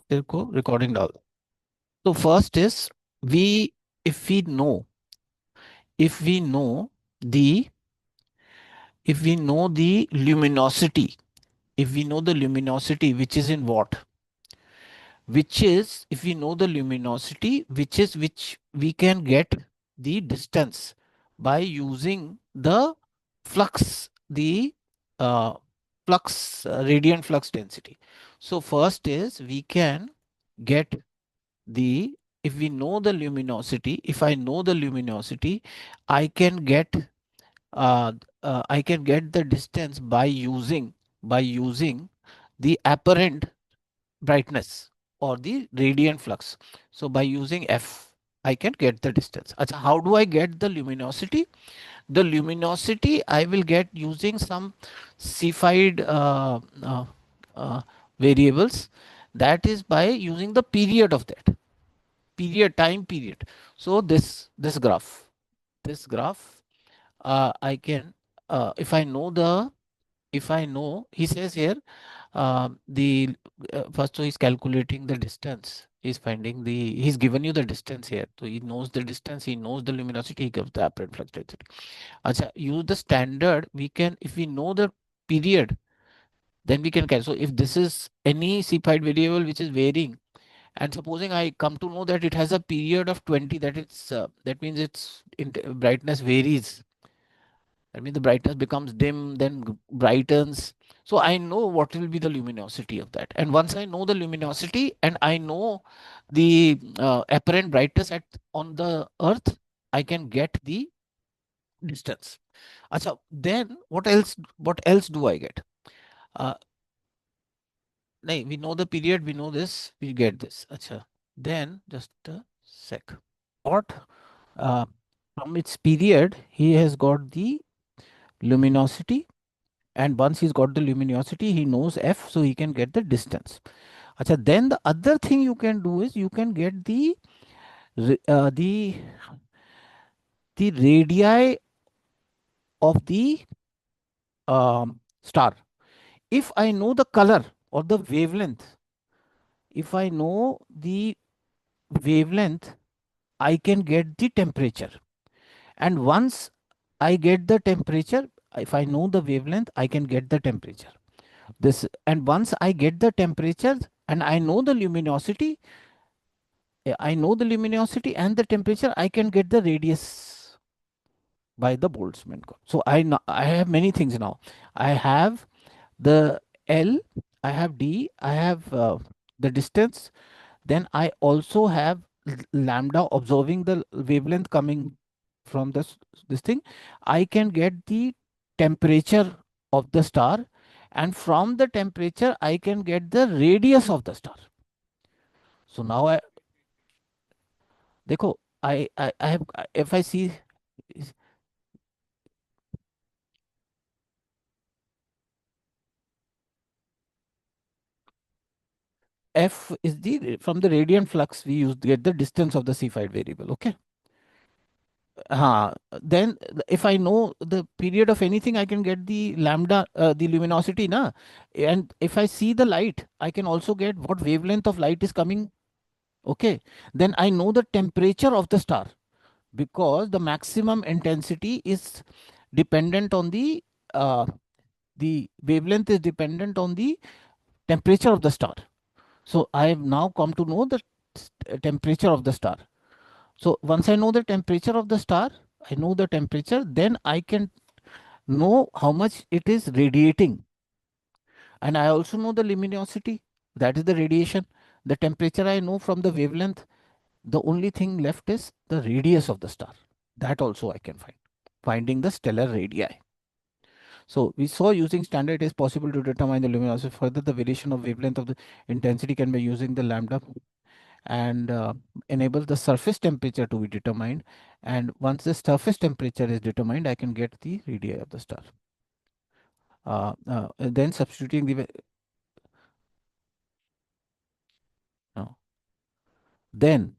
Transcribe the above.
तेरे को रिकॉर्डिंग डाल दो। तो first is we if we know if we know the if we know the luminosity if we know the luminosity which is in what, which is if we know the luminosity which we can get the distance by using the flux, the uh, radiant flux density. So first is we can get the, if we know the luminosity, if I know the luminosity, I can get uh, I can get the distance by using the apparent brightness or the radiant flux. So by using F, I can get the distance. Acha, how do I get the luminosity? The luminosity I will get using some Cepheid uh, variables. That is by using the period of that time period. So this graph, I can if I know the if I know, he says here, the first, so he's calculating the distance. He's finding the, he's given you the distance here. So he knows the distance, he knows the luminosity, he gives the apparent flux density. Acha, use the standard. We can, if we know the period, then we can calculate. So if this is any Cepheid variable which is varying, and supposing I come to know that it has a period of 20, that it's that means its brightness varies. I mean, the brightness becomes dim, then brightens. So I know what will be the luminosity of that. And once I know the luminosity and I know the apparent brightness at on the Earth, I can get the distance. Acha, then what else? What else do I get? Uh, nahin, we know the period. We know this. We get this. Acha. Then just a sec. What? Uh, from its period, he has got the luminosity, and once he's got the luminosity, he knows F, so he can get the distance. Achha, then the other thing you can do is you can get ra- uh, the the radii of the star. If I know the color or the wavelength, if I know the wavelength, I can get the temperature. And once I get the temperature, if I know the wavelength, I can get the temperature. This, and once I get the temperature and I know the luminosity, I know the luminosity and the temperature, I can get the radius by the Boltzmann curve. So I have many things now. I have the L, I have D, I have the distance. Then I also have lambda, observing the wavelength coming from this thing. I can get the temperature of the star, and from the temperature I can get the radius of the star. So now I देखो, I have, if I see F is the, from the radiant flux we use to get the distance of the Cepheid variable. Okay. Then if I know the period of anything, I can get the lambda, the luminosity, na. And if I see the light, I can also get what wavelength of light is coming. Okay. Then I know the temperature of the star, because the maximum intensity is dependent on the wavelength is dependent on the temperature of the star. So I have now come to know the temperature of the star. So once I know the temperature of the star, I know the temperature, then I can know how much it is radiating. And I also know the luminosity, that is the radiation. The temperature I know from the wavelength. The only thing left is the radius of the star. That also I can find, finding the stellar radii. So we saw using standard it is possible to determine the luminosity. Further, the variation of wavelength of the intensity can be using the lambda, and enable the surface temperature to be determined. And once the surface temperature is determined, I can get the radii of the star. Then substituting no. Then